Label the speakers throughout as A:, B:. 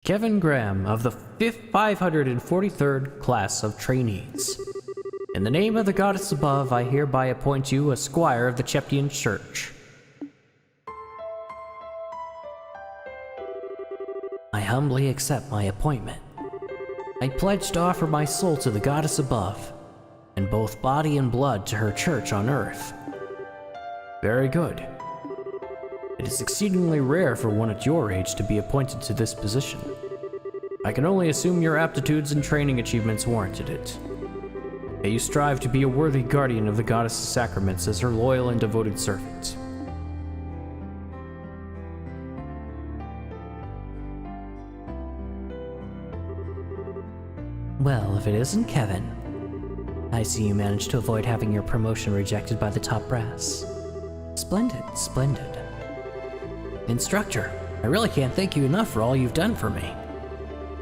A: Kevin Graham of the 543rd class of trainees. In the name of the goddess above, I hereby appoint you a squire of the Cheptian Church. I humbly accept my appointment. I pledge to offer my soul to the goddess above, and both body and blood to her church on earth. Very good. It is exceedingly rare for one at your age to be appointed to this position. I can only assume your aptitudes and training achievements warranted it. May you strive to be a worthy guardian of the goddess's sacraments as her loyal and devoted servant. Well, if it isn't Kevin. I see you managed to avoid having your promotion rejected by the top brass. Splendid, splendid. Instructor, I really can't thank you enough for all you've done for me.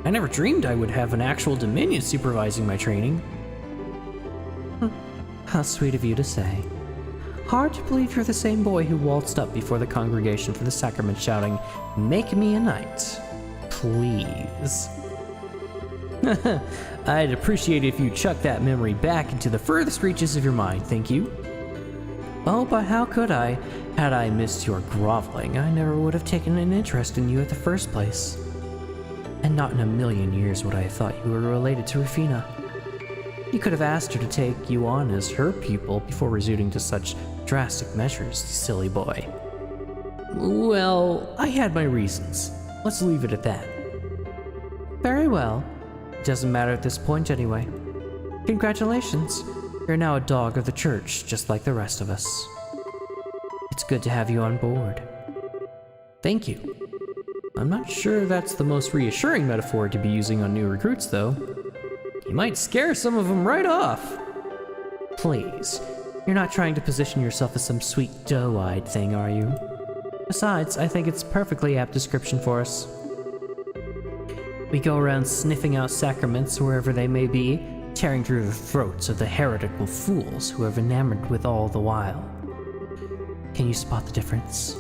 A: I never dreamed I would have an actual Dominion supervising my training. How sweet of you to say. Hard to believe you're the same boy who waltzed up before the congregation for the sacrament shouting, "Make me a knight, please." I'd appreciate it if you chucked that memory back into the furthest reaches of your mind, thank you. Oh, but how could I? Had I missed your groveling, I never would have taken an interest in you at the first place. And not in a million years would I have thought you were related to Rufina. You could have asked her to take you on as her pupil before resorting to such drastic measures, silly boy. Well, I had my reasons. Let's leave it at that. Very well. It doesn't matter at this point anyway. Congratulations. You're now a dog of the church, just like the rest of us. It's good to have you on board. Thank you. I'm not sure that's the most reassuring metaphor to be using on new recruits, though. You might scare some of them right off. Please, you're not trying to position yourself as some sweet doe-eyed thing, are you? Besides, I think it's a perfectly apt description for us. We go around sniffing out sacraments wherever they may be, tearing through the throats of the heretical fools who have enamored with all the while. Can you spot the difference?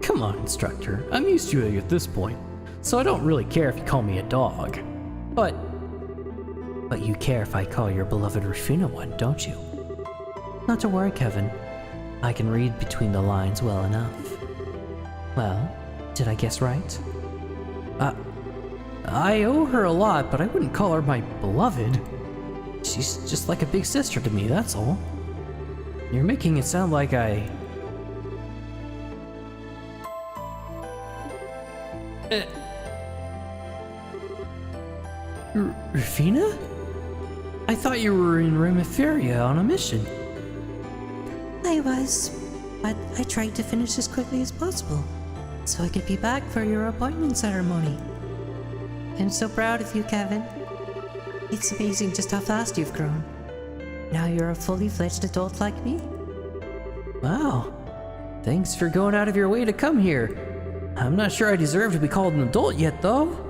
A: Come on, instructor. I'm used to you at this point, so I don't really care if you call me a dog. But you care if I call your beloved Rufina one, don't you? Not to worry, Kevin. I can read between the lines well enough. Well, did I guess right? I owe her a lot, but I wouldn't call her my beloved. She's just like a big sister to me, that's all. You're making it sound like I... Rufina? I thought you were in Remiferia on a mission.
B: I was, but I tried to finish as quickly as possible, so I could be back for your appointment ceremony. I'm so proud of you, Kevin. It's amazing just how fast you've grown. Now you're a fully fledged adult like me.
A: Wow. Thanks for going out of your way to come here. I'm not sure I deserve to be called an adult yet, though.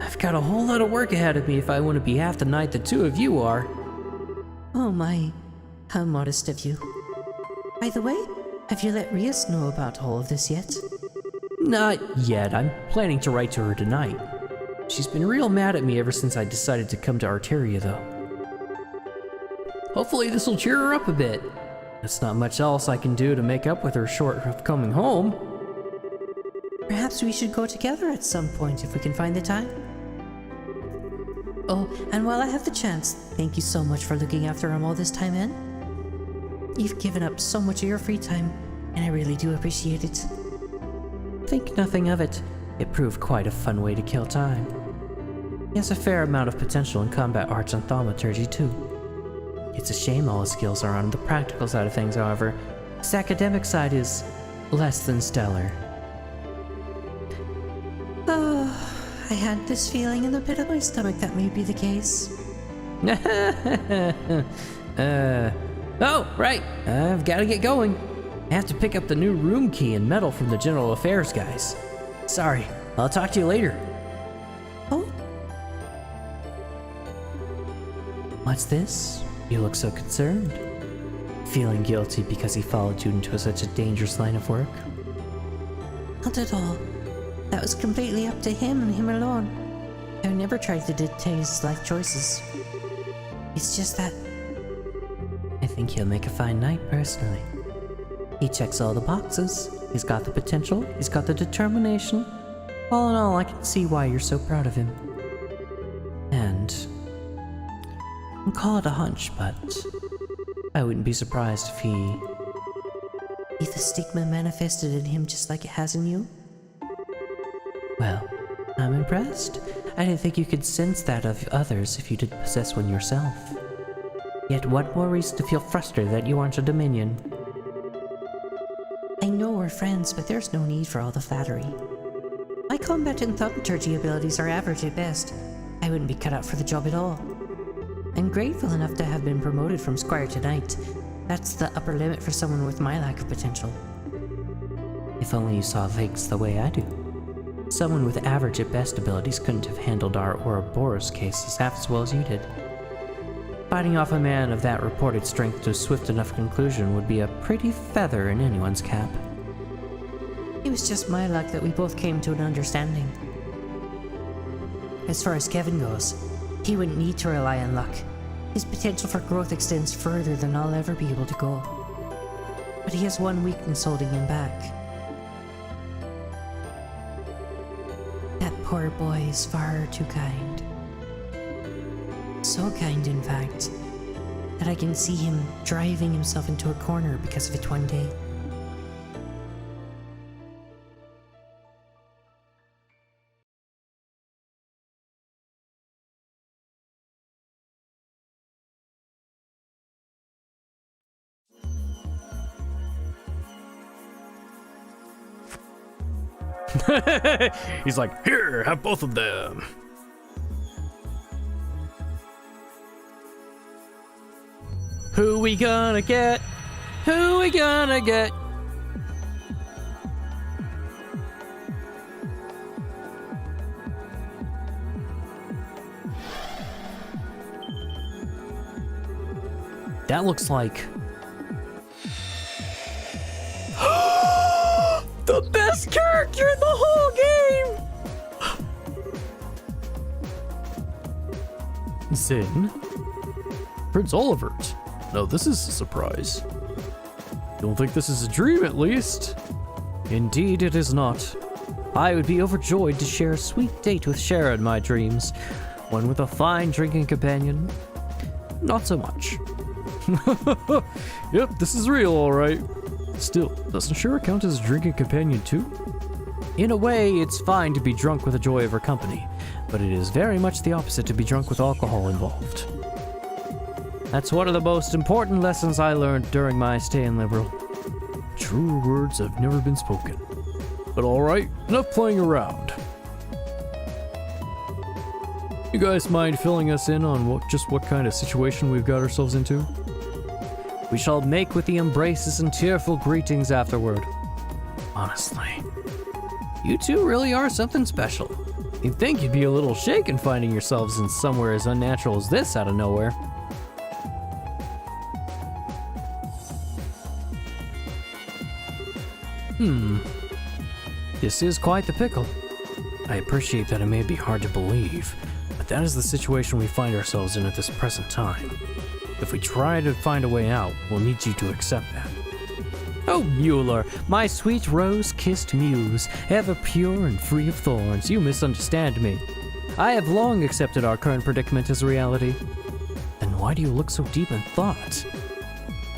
A: I've got a whole lot of work ahead of me if I want to be half the knight the two of you are.
B: Oh my, how modest of you. By the way, have you let Ries know about all of this yet?
A: Not yet. I'm planning to write to her tonight. She's been real mad at me ever since I decided to come to Arteria, though. Hopefully this will cheer her up a bit. There's not much else I can do to make up with her short of coming home.
B: Perhaps we should go together at some point if we can find the time. Oh, and while I have the chance, thank you so much for looking after him all this time in. You've given up so much of your free time, and I really do appreciate it.
A: Think nothing of it. It proved quite a fun way to kill time. He has a fair amount of potential in combat arts and thaumaturgy, too. It's a shame all his skills are on the practical side of things, however. His academic side is less than stellar.
B: Oh, I had this feeling in the pit of my stomach that may be the case.
A: Oh, right. I've got to get going. I have to pick up the new room key and medal from the General Affairs guys. Sorry, I'll talk to you later.
B: Oh?
A: What's this? You look so concerned. Feeling guilty because he followed you into such a dangerous line of work?
B: Not at all. That was completely up to him and him alone. I would never try to dictate his life choices. It's just that
A: I think he'll make a fine knight, personally. He checks all the boxes. He's got the potential. He's got the determination. All in all, I can see why you're so proud of him. And call it a hunch, but I wouldn't be surprised if
B: if the stigma manifested in him just like it has in you.
A: Well, I'm impressed. I didn't think you could sense that of others if you did possess one yourself. Yet what more reason to feel frustrated that you aren't a Dominion?
B: I know we're friends, but there's no need for all the flattery. My combat and thaumaturgy abilities are average at best. I wouldn't be cut out for the job at all. I'm grateful enough to have been promoted from squire to knight. That's the upper limit for someone with my lack of potential.
A: If only you saw things the way I do. Someone with average at best abilities couldn't have handled our Ouroboros cases half as well as you did. Fighting off a man of that reported strength to a swift enough conclusion would be a pretty feather in anyone's cap.
B: It was just my luck that we both came to an understanding. As far as Kevin goes, he wouldn't need to rely on luck. His potential for growth extends further than I'll ever be able to go. But he has one weakness holding him back. That poor boy is far too kind. So kind, in fact, that I can see him driving himself into a corner because of it one day.
C: He's like, here, have both of them.
A: Who we gonna get? Who we gonna get? That looks like the best character in the whole game!
C: Zin? Prince Olivert. No, this is a surprise. Don't think this is a dream, at least.
A: Indeed it is not. I would be overjoyed to share a sweet date with Shara in my dreams. One with a fine drinking companion. Not so much.
C: Yep, this is real, alright. Still, doesn't Shara count as a drinking companion too?
A: In a way, it's fine to be drunk with the joy of her company, but it is very much the opposite to be drunk with alcohol involved. That's one of the most important lessons I learned during my stay in Liberal.
C: Truer words have never been spoken. But alright, enough playing around. You guys mind filling us in on what kind of situation we've got ourselves into?
A: We shall make with the embraces and tearful greetings afterward. Honestly, you two really are something special. You'd think you'd be a little shaken finding yourselves in somewhere as unnatural as this out of nowhere. This is quite the pickle. I appreciate that it may be hard to believe, but that is the situation we find ourselves in at this present time. If we try to find a way out, we'll need you to accept that. Oh, Mueller, my sweet rose-kissed muse, ever pure and free of thorns, you misunderstand me. I have long accepted our current predicament as a reality. Then why do you look so deep in thought?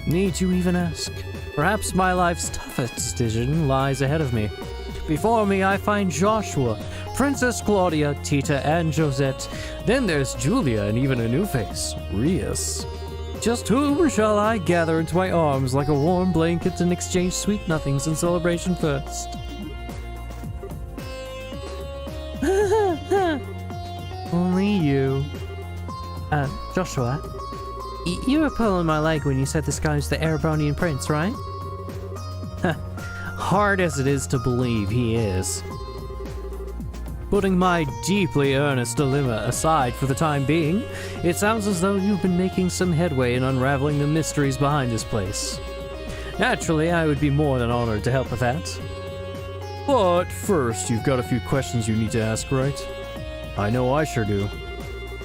A: Need you even ask? Perhaps my life's toughest decision lies ahead of me. Before me I find Joshua, Princess Claudia, Tita, and Josette. Then there's Julia and even a new face, Ries. Just whom shall I gather into my arms like a warm blanket and exchange sweet nothings in celebration first? Only you. Joshua, you were pulling my leg when you said this guy was the Erebonian prince, right? Hard as it is to believe he is. Putting my deeply earnest dilemma aside for the time being, it sounds as though you've been making some headway in unraveling the mysteries behind this place. Naturally, I would be more than honored to help with that.
C: But first, you've got a few questions you need to ask, right? I know I sure do.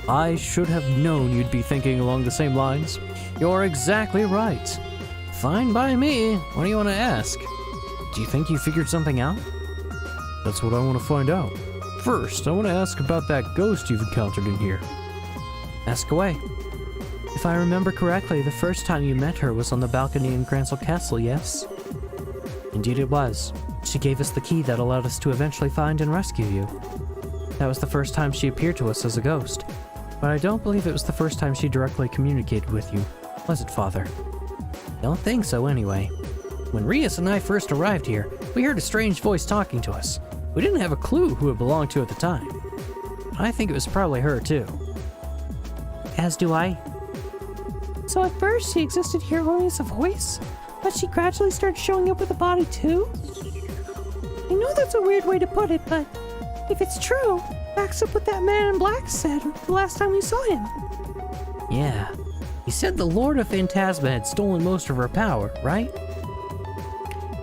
C: I should have known you'd be thinking along the same lines. You're exactly right. Fine by me. What do you want to ask? Do you think you figured something out? That's what I want to find out. First, I want to ask about that ghost you've encountered in here.
A: Ask away. If I remember correctly, the first time you met her was on the balcony in Gransel Castle, yes? Indeed it was. She gave us the key that allowed us to eventually find and rescue you. That was the first time she appeared to us as a ghost, but I don't believe it was the first time she directly communicated with you, was it, Father? Don't think so, anyway. When Ries and I first arrived here, we heard a strange voice talking to us. We didn't have a clue who it belonged to at the time. I think it was probably her, too. As do I. So at first she existed here only as a voice, but she gradually started showing up with a body, too? I know that's a weird way to put it, but if it's true, backs up what that man in black said the last time we saw him. Yeah. He said the Lord of Phantasma had stolen most of her power, right?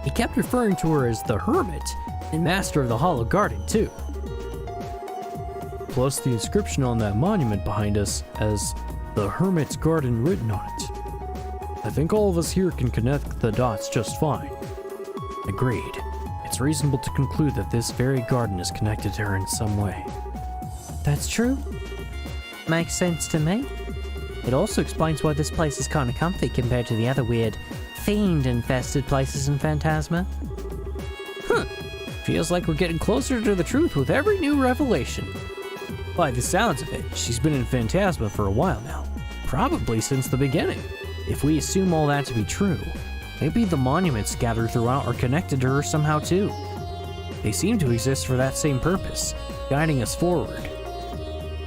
A: He kept referring to her as the Hermit and Master of the Hollow Garden, too.
C: Plus the inscription on that monument behind us as the Hermit's Garden written on it. I think all of us here can connect the dots just fine. Agreed. It's reasonable to conclude that this very garden is connected to her in some way.
A: That's true. Makes sense to me. It also explains why this place is kind of comfy compared to the other weird, fiend-infested places in Phantasma.
C: Feels like we're getting closer to the truth with every new revelation. By the sounds of it, she's been in Phantasma for a while now. Probably since the beginning.
A: If we assume all that to be true, maybe the monuments scattered throughout are connected to her somehow too. They seem to exist for that same purpose, guiding us forward.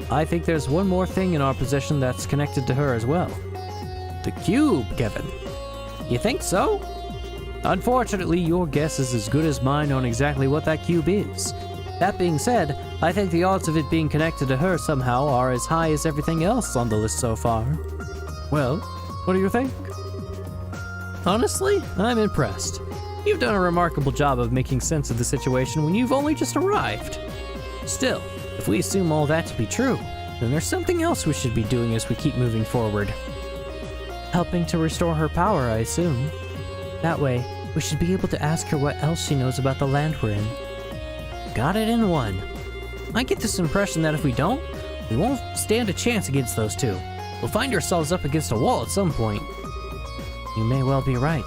A: I think there's one more thing in our possession that's connected to her as well. The cube, Kevin. You think so? Unfortunately, your guess is as good as mine on exactly what that cube is. That being said, I think the odds of it being connected to her somehow are as high as everything else on the list so far.
C: Well, what do you think?
A: Honestly, I'm impressed. You've done a remarkable job of making sense of the situation when you've only just arrived. Still, if we assume all that to be true, then there's something else we should be doing as we keep moving forward. Helping to restore her power, I assume. That way, we should be able to ask her what else she knows about the land we're in. Got it in one. I get this impression that if we don't, we won't stand a chance against those two. We'll find ourselves up against a wall at some point. You may well be right.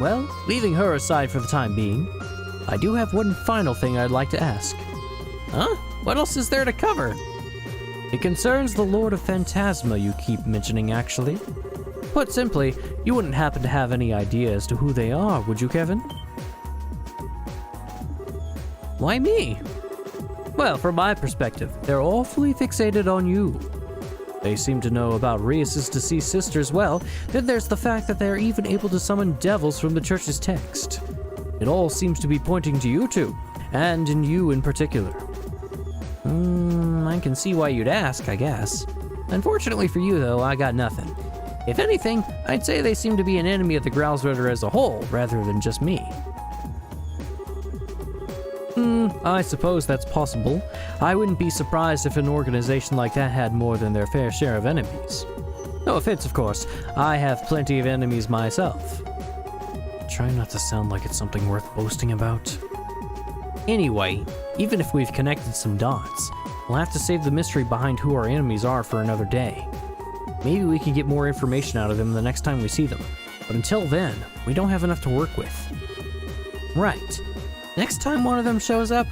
A: Well, leaving her aside for the time being, I do have one final thing I'd like to ask. Huh? What else is there to cover? It concerns the Lord of Phantasma you keep mentioning, actually. Put simply, you wouldn't happen to have any idea as to who they are, would you, Kevin? Why me? Well, from my perspective, they're awfully fixated on you. They seem to know about Ries' deceased sister as well. Then there's the fact that they're even able to summon devils from the church's text. It all seems to be pointing to you two, and in you in particular. I can see why you'd ask, I guess. Unfortunately for you, though, I got nothing. If anything, I'd say they seem to be an enemy of the Growlsritter as a whole, rather than just me. I suppose that's possible. I wouldn't be surprised if an organization like that had more than their fair share of enemies. No offense, of course. I have plenty of enemies myself. Try not to sound like it's something worth boasting about. Anyway, even if we've connected some dots, we'll have to save the mystery behind who our enemies are for another day. Maybe we can get more information out of them the next time we see them. But until then, we don't have enough to work with. Right. Next time one of them shows up,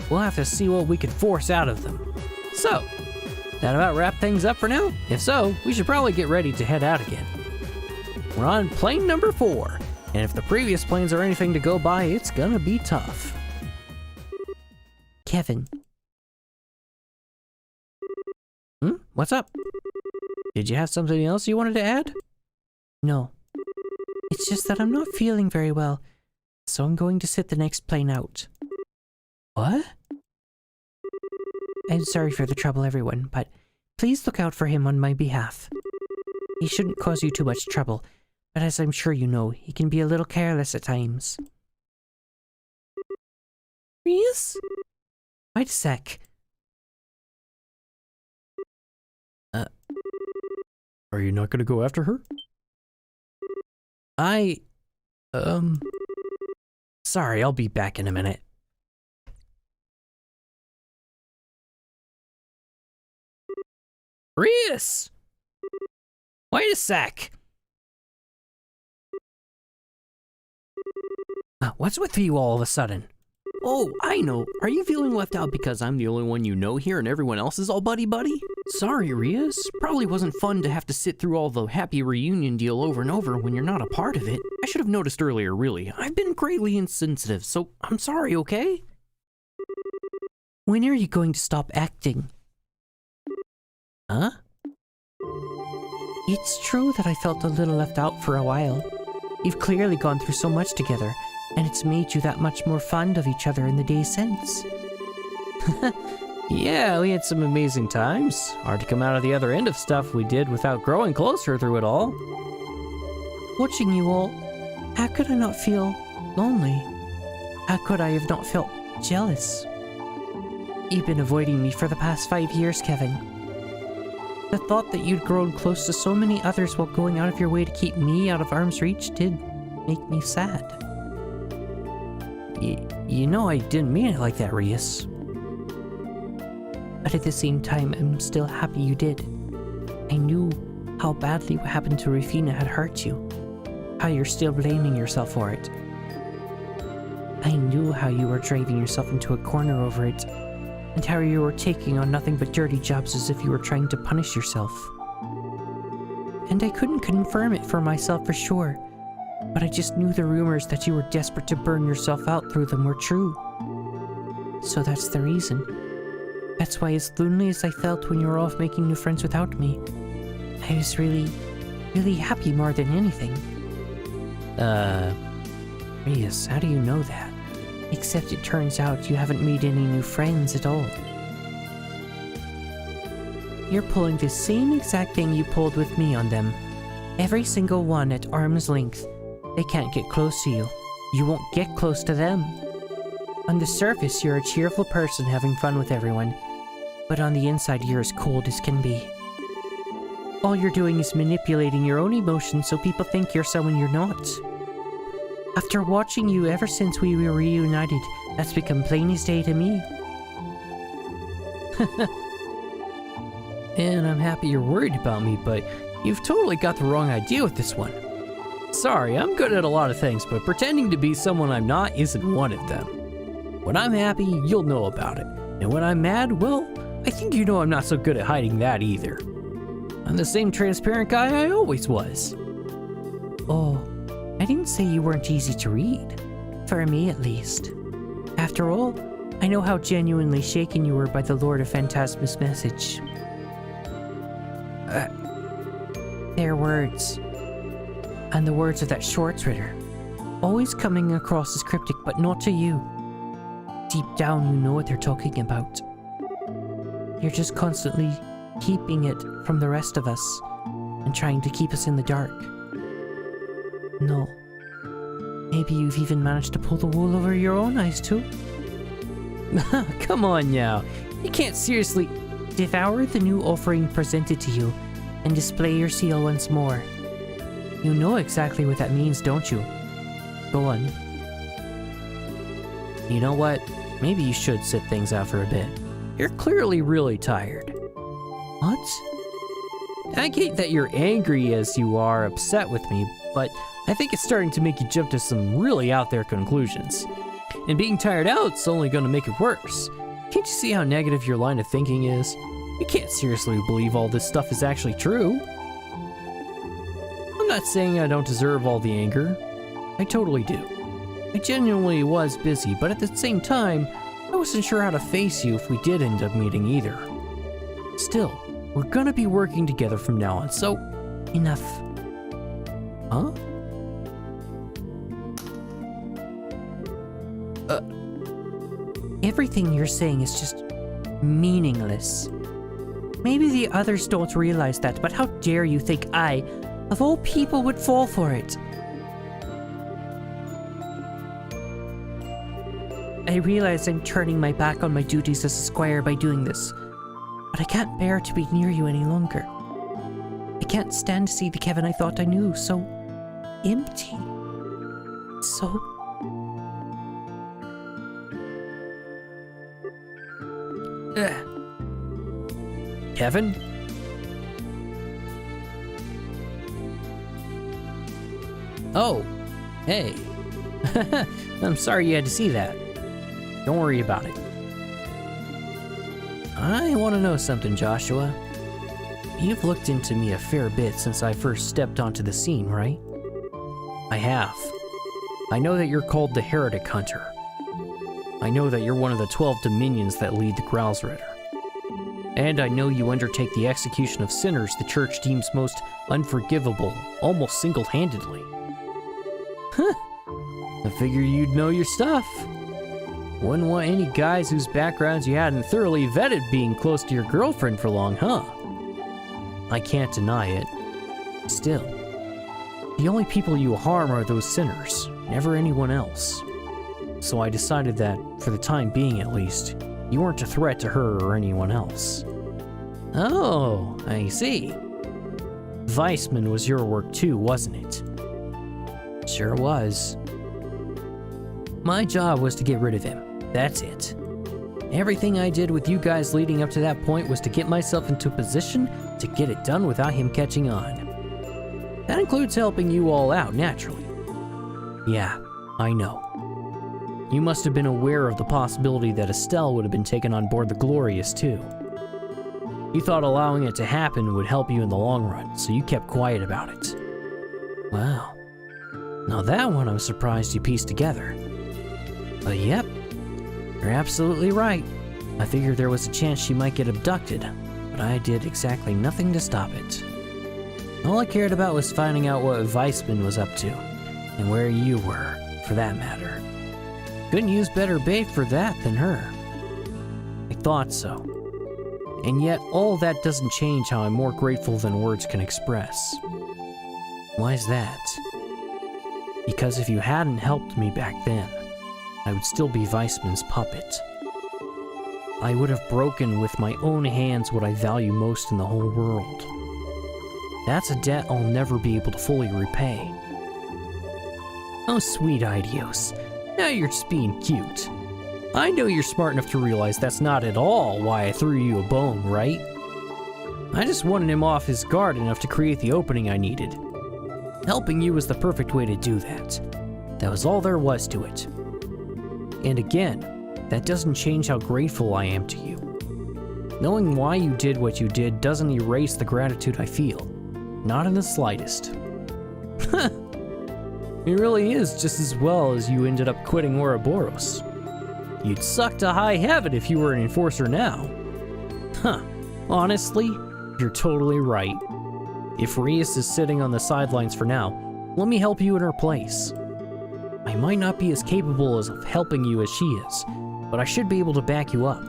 A: we'll have to see what we can force out of them. So, that about wrap things up for now? If so, we should probably get ready to head out again. We're on plane number 4, and if the previous planes are anything to go by, it's gonna be tough. Kevin. What's up? Did you have something else you wanted to add? No. It's just that I'm not feeling very well, so I'm going to sit the next plane out. What? I'm sorry for the trouble, everyone, but please look out for him on my behalf. He shouldn't cause you too much trouble, but as I'm sure you know, he can be a little careless at times. Ries? Wait a sec.
C: Are you not gonna go after her?
A: Sorry, I'll be back in a minute. Ries! Wait a sec! What's with you all of a sudden? Oh, I know. Are you feeling left out because I'm the only one you know here and everyone else is all buddy-buddy? Sorry, Ries. Probably wasn't fun to have to sit through all the happy reunion deal over and over when you're not a part of it. I should have noticed earlier, really. I've been greatly insensitive, so I'm sorry, okay?
B: When are you going to stop acting?
A: Huh?
B: It's true that I felt a little left out for a while. You've clearly gone through so much together, and it's made you that much more fond of each other in the days since.
A: Yeah, we had some amazing times. Hard to come out of the other end of stuff we did without growing closer through it all.
B: Watching you all, how could I not feel lonely? How could I have not felt jealous? You've been avoiding me for the past 5 years, Kevin. The thought that you'd grown close to so many others while going out of your way to keep me out of arm's reach did make me sad.
A: You know I didn't mean it like that, Ries.
B: But at the same time, I'm still happy you did. I knew how badly what happened to Rufina had hurt you. How you're still blaming yourself for it. I knew how you were driving yourself into a corner over it, and how you were taking on nothing but dirty jobs as if you were trying to punish yourself. And I couldn't confirm it for myself for sure, but I just knew the rumors that you were desperate to burn yourself out through them were true. So that's the reason. That's why as lonely as I felt when you were off making new friends without me, I was really happy more than anything.
A: Ries, how do you know that?
B: Except it turns out you haven't made any new friends at all. You're pulling the same exact thing you pulled with me on them. Every single one at arm's length. They can't get close to you. You won't get close to them. On the surface, you're a cheerful person having fun with everyone, but on the inside, you're as cold as can be. All you're doing is manipulating your own emotions so people think you're someone you're not. After watching you ever since we were reunited, that's become plain as day to me.
A: And I'm happy you're worried about me, but you've totally got the wrong idea with this one. Sorry, I'm good at a lot of things, but pretending to be someone I'm not isn't one of them. When I'm happy, you'll know about it. And when I'm mad, well, I think you know I'm not so good at hiding that either. I'm the same transparent guy I always was.
B: Oh, I didn't say you weren't easy to read. For me, at least. After all, I know how genuinely shaken you were by the Lord of Phantasma's message. Their words. And the words of that Schwarzritter. Always coming across as cryptic, but not to you. Deep down, you know what they're talking about. You're just constantly keeping it from the rest of us and trying to keep us in the dark. No. Maybe you've even managed to pull the wool over your own eyes too?
A: Come on now. You can't seriously...
B: Devour the new offering presented to you and display your seal once more. You know exactly what that means, don't you? Go on.
A: You know what? Maybe you should sit things out for a bit. You're clearly really tired.
B: What?
A: I get that you're angry as you are upset with me, but I think it's starting to make you jump to some really out there conclusions. And being tired out's only going to make it worse. Can't you see how negative your line of thinking is? You can't seriously believe all this stuff is actually true. I'm not saying I don't deserve all the anger. I totally do. I genuinely was busy, but at the same time, I wasn't sure how to face you if we did end up meeting either. Still, we're gonna be working together from now on, so...
B: Enough.
A: Huh?
B: Everything you're saying is just meaningless. Maybe the others don't realize that, but how dare you think I, of all people, would fall for it?
A: I realize I'm turning my back on my duties as a squire by doing this, but I can't bear to be near you any longer. I can't stand to see the Kevin I thought I knew so empty. So...
C: Kevin?
A: Oh, hey. I'm sorry you had to see that.
C: Don't worry about it.
A: I want to know something, Joshua. You've looked into me a fair bit since I first stepped onto the scene, right?
C: I have. I know that you're called the Heretic Hunter. I know that you're one of the 12 dominions that lead the Growlsritter. And I know you undertake the execution of sinners the Church deems most unforgivable, almost single-handedly.
A: Huh.
C: I figured you'd know your stuff. Wouldn't want any guys whose backgrounds you hadn't thoroughly vetted being close to your girlfriend for long, huh?
A: I can't deny it. Still, the only people you harm are those sinners, never anyone else. So I decided that, for the time being at least, you weren't a threat to her or anyone else.
C: Oh, I see. Weissman was your work too, wasn't it?
A: Sure was. My job was to get rid of him. That's it. Everything I did with you guys leading up to that point was to get myself into a position to get it done without him catching on. That includes helping you all out, naturally.
C: Yeah, I know. You must have been aware of the possibility that Estelle would have been taken on board the Glorious too. You thought allowing it to happen would help you in the long run, so you kept quiet about it.
A: Wow. Now that one I'm surprised you pieced together. But yep, you're absolutely right. I figured there was a chance she might get abducted, but I did exactly nothing to stop it. All I cared about was finding out what Weissman was up to, and where you were, for that matter. Couldn't use better bait for that than her.
C: I thought so. And yet, all that doesn't change how I'm more grateful than words can express.
A: Why's that?
C: Because if you hadn't helped me back then, I would still be Weissman's puppet. I would have broken with my own hands what I value most in the whole world. That's a debt I'll never be able to fully repay.
A: Oh, sweet Idios. Now you're just being cute.
C: I know you're smart enough to realize that's not at all why I threw you a bone, right? I just wanted him off his guard enough to create the opening I needed. Helping you was the perfect way to do that. That was all there was to it. And again, that doesn't change how grateful I am to you. Knowing why you did what you did doesn't erase the gratitude I feel. Not in the slightest. It really is just as well as you ended up quitting Ouroboros. You'd suck to high heaven if you were an enforcer now. Honestly, you're totally right. If Ries is sitting on the sidelines for now, let me help you in her place. I might not be as capable of helping you as she is, but I should be able to back you up.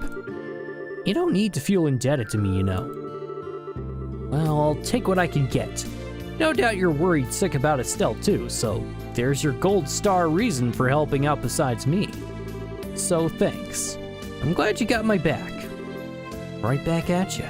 C: You don't need to feel indebted to me, you know. Well, I'll take what I can get. No doubt you're worried sick about Estelle too, so there's your gold star reason for helping out besides me. So thanks. I'm glad you got my back.
A: Right back at you.